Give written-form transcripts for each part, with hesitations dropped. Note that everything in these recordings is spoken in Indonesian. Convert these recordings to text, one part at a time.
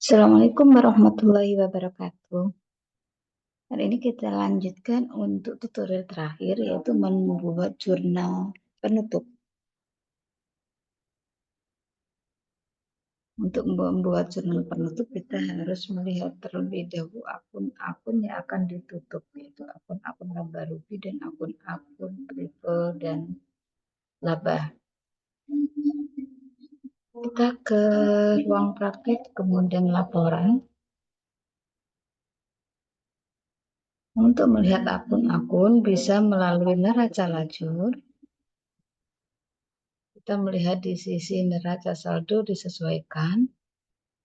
Assalamualaikum warahmatullahi wabarakatuh. Hari ini kita lanjutkan untuk tutorial terakhir, yaitu membuat jurnal penutup. Untuk membuat jurnal penutup, kita harus melihat terlebih dahulu akun-akun yang akan ditutup, yaitu akun-akun laba rugi dan akun-akun triple dan laba. Kita ke ruang praktik, kemudian laporan. Untuk melihat akun-akun bisa melalui neraca lajur. Kita melihat di sisi neraca saldo disesuaikan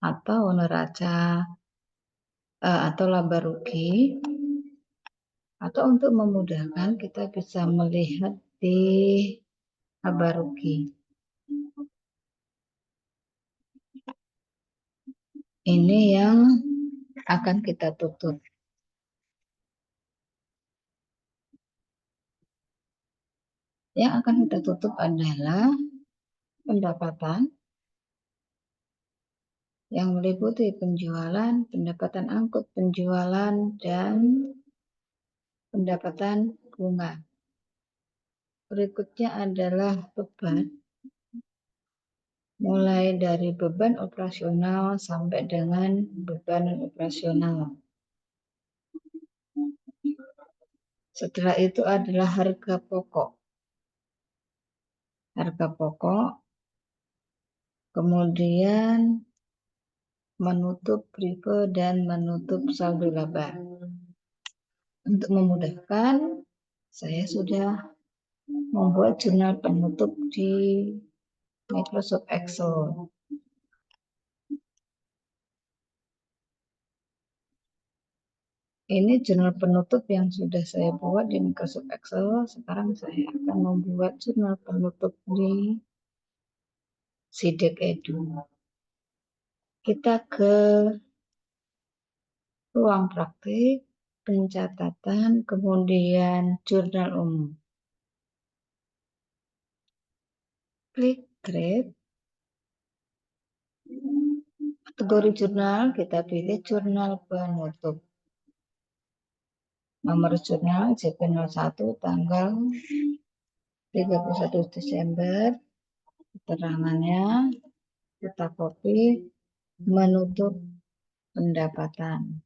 atau neraca atau laba rugi, atau untuk memudahkan kita bisa melihat di laba rugi. Ini yang akan kita tutup. Yang akan kita tutup adalah pendapatan yang meliputi penjualan, pendapatan angkut penjualan, dan pendapatan bunga. Berikutnya adalah beban, mulai dari beban operasional sampai dengan beban operasional. Setelah itu adalah harga pokok. Harga pokok, kemudian menutup prive dan menutup saldo laba. Untuk memudahkan, saya sudah membuat jurnal penutup di Microsoft Excel. Ini jurnal penutup yang sudah saya buat di Microsoft Excel. Sekarang saya akan membuat jurnal penutup di Sidik Edu. Kita ke ruang praktik, pencatatan, kemudian jurnal umum. Klik Create. Kategori jurnal, kita pilih jurnal penutup. Nomor jurnal JP01 tanggal 31 Desember. Keterangannya kita copy, menutup pendapatan.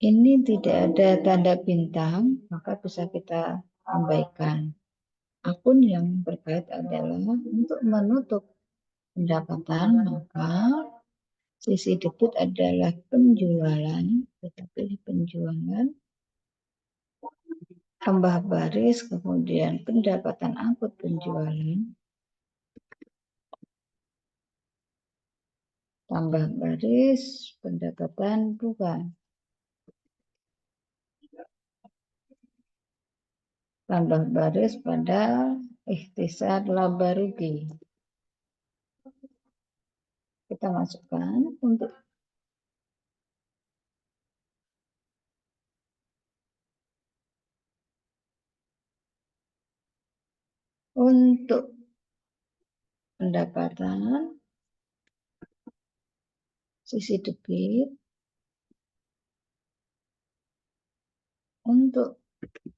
Ini tidak ada tanda bintang, maka bisa kita abaikan. Akun yang berkait adalah untuk menutup pendapatan, maka sisi debit adalah penjualan, kita pilih penjualan, tambah baris, kemudian pendapatan angkut penjualan, tambah baris, pendapatan bunga, tambah baris pada ikhtisar laba rugi. Kita masukkan untuk pendapatan, sisi debit, untuk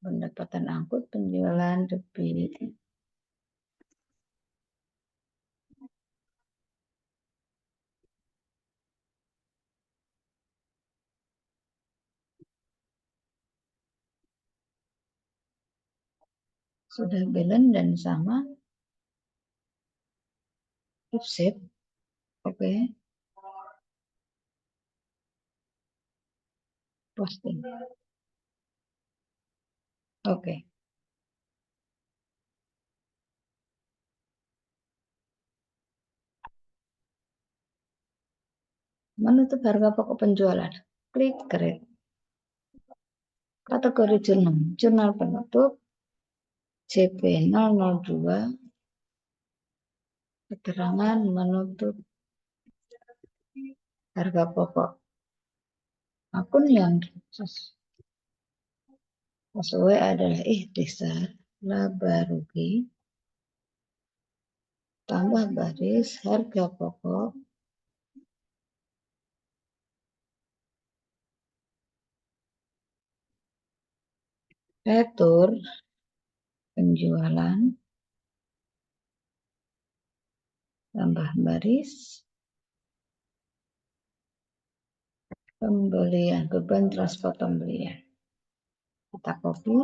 pendapatan angkut penjualan debit. Sudah balance dan sama, save, oke, posting, oke. Menutup harga pokok penjualan, klik Create. Kategori jurnal, jurnal penutup JP002, keterangan menutup harga pokok. Akun yang sesuai adalah ikhtisar laba rugi, tambah baris harga pokok retur penjualan tambah baris pembelian beban transport pembelian. Kita copy.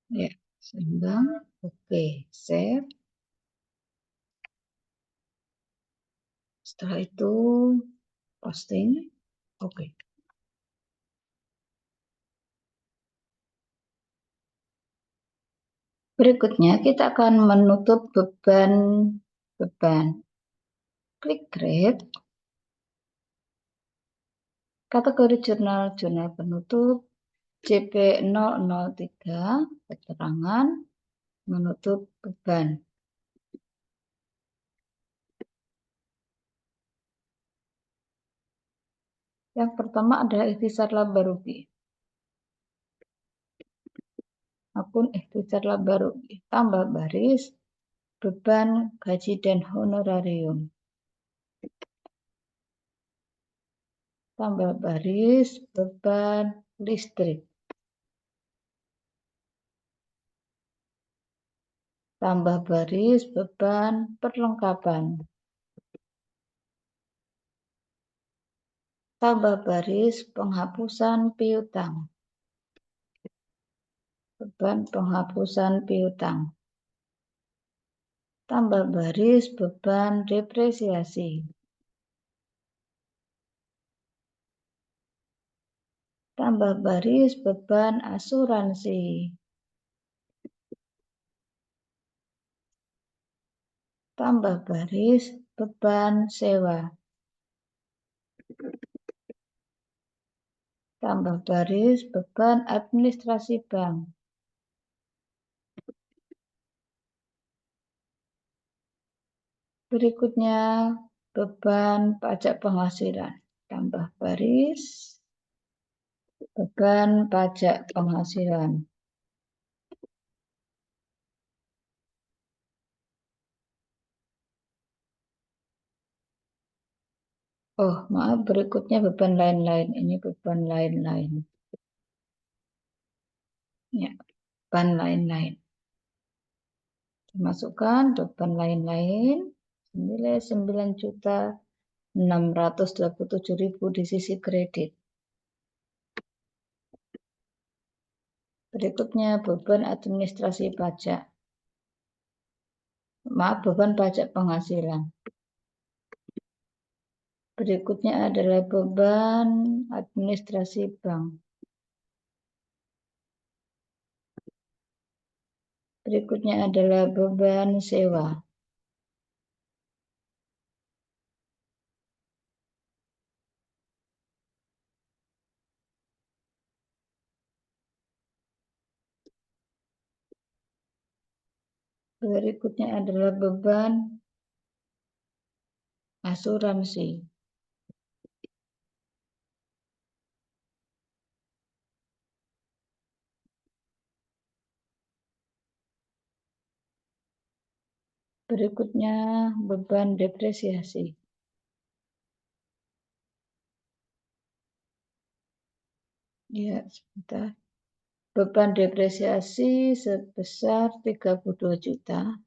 Ya, seimbang. Oke, save. Setelah itu posting. Oke. Berikutnya kita akan menutup beban. Klik create. Kategori jurnal penutup JP003 keterangan menutup beban. Yang pertama adalah ikhtisar laba rugi. Akun ikhtisar laba rugi. Tambah baris beban gaji dan honorarium. Tambah baris beban listrik. Tambah baris beban perlengkapan. Tambah baris penghapusan piutang. Beban penghapusan piutang. Tambah baris beban depresiasi. Tambah baris beban asuransi. Tambah baris beban sewa. Tambah baris beban administrasi bank. Berikutnya beban pajak penghasilan. Tambah baris beban pajak penghasilan. Oh, maaf, berikutnya beban lain-lain. Ini beban lain-lain. Ya, beban lain-lain. Masukkan beban lain-lain senilai 9.627.000 di sisi kredit. Berikutnya beban administrasi pajak. Maaf, beban pajak penghasilan. Berikutnya adalah beban administrasi bank. Berikutnya adalah beban sewa. Berikutnya adalah beban asuransi. Berikutnya beban depresiasi. Ya, sebentar. Beban depresiasi sebesar 32 juta.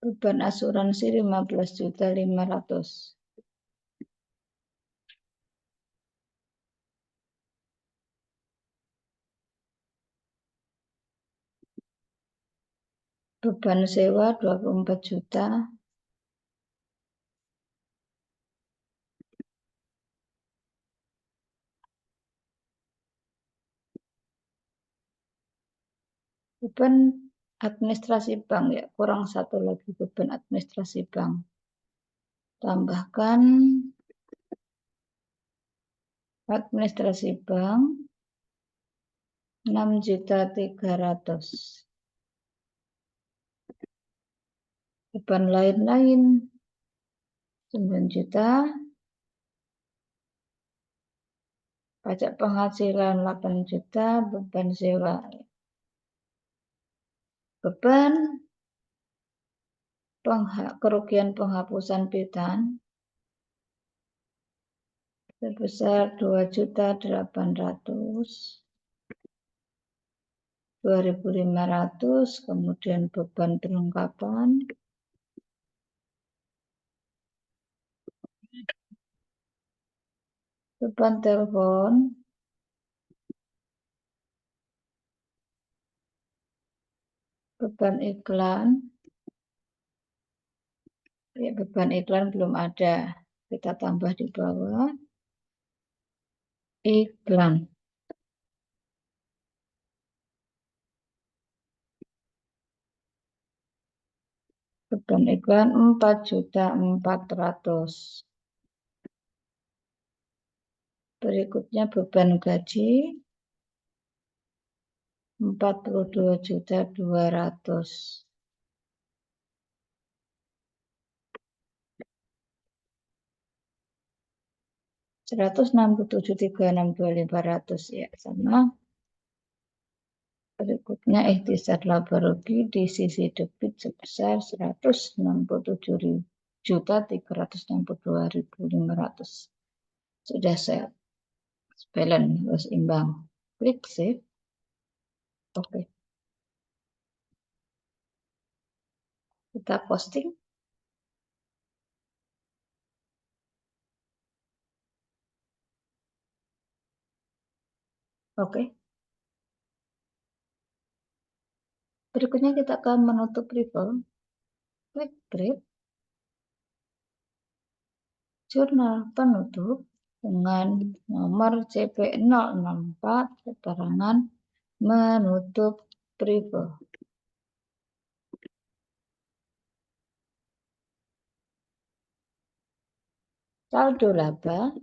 Beban asuransi 15.500.000. Beban sewa 24 juta. Beban administrasi bank ya, kurang satu lagi beban administrasi bank. Tambahkan administrasi bank 6.300.000. Beban lain-lain 9 juta. Pajak penghasilan 8 juta, beban sewa. Beban kerugian penghapusan piutang sebesar 2.800.000. 2.500, kemudian beban perlengkapan, beban telepon, beban iklan, ya beban iklan belum ada, kita tambah di bawah, iklan. Beban iklan 4.400.000. Berikutnya beban gaji 42.200.000. 167.365.500 ya sama. Berikutnya ikhtisar laba rugi di sisi debit sebesar 167.362.500. Sudah set, balance harus imbang. Klik save. Oke. Kita posting. Oke. Berikutnya kita akan menutup rival. Klik create. Jurnal penutup dengan nomor CP004 keterangan menutup rival. Saldo laba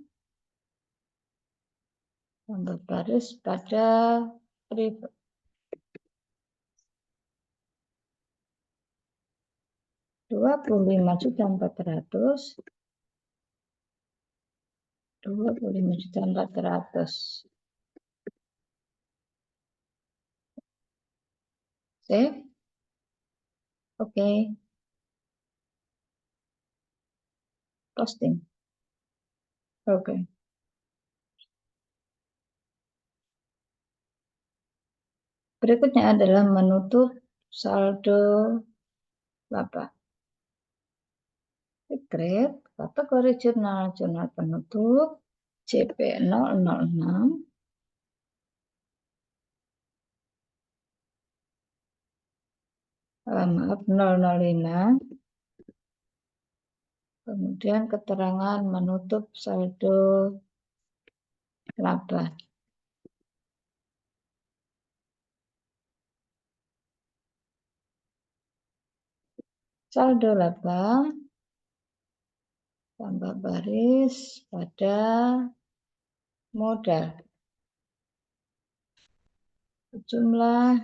tambah baris pada rival. 25.400, 25.400. Save. Oke. Posting. Oke. Berikutnya adalah menutup saldo laba. Create kategori jurnal penutup CP006. Maaf 005. Kemudian keterangan menutup saldo laba. Saldo laba tambah baris pada modal. Jumlah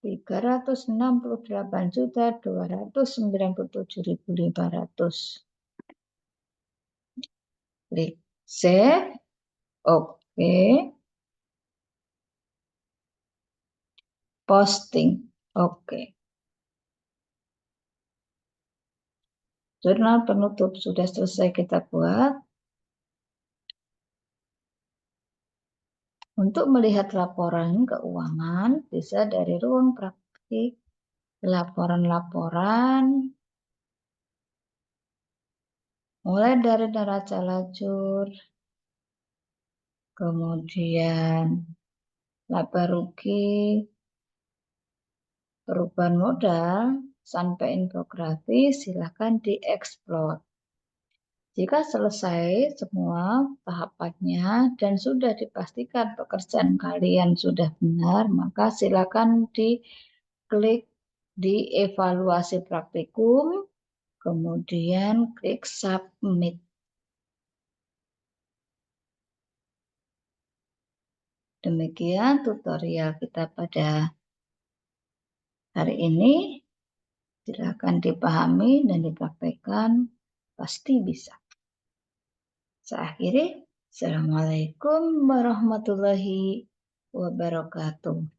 368.297.500. Klik save. Oke. Posting. Oke. Jurnal penutup sudah selesai kita buat. Untuk melihat laporan keuangan bisa dari ruang praktik, laporan-laporan, mulai dari neraca lajur, kemudian laba rugi, perubahan modal, sampai infografis, silakan dieksplor. Jika selesai semua tahapannya dan sudah dipastikan pekerjaan kalian sudah benar, maka silakan diklik di evaluasi praktikum, kemudian klik submit. Demikian tutorial kita pada hari ini. Silakan dipahami dan dipraktekkan, pasti bisa. Saya akhiri. Assalamualaikum warahmatullahi wabarakatuh.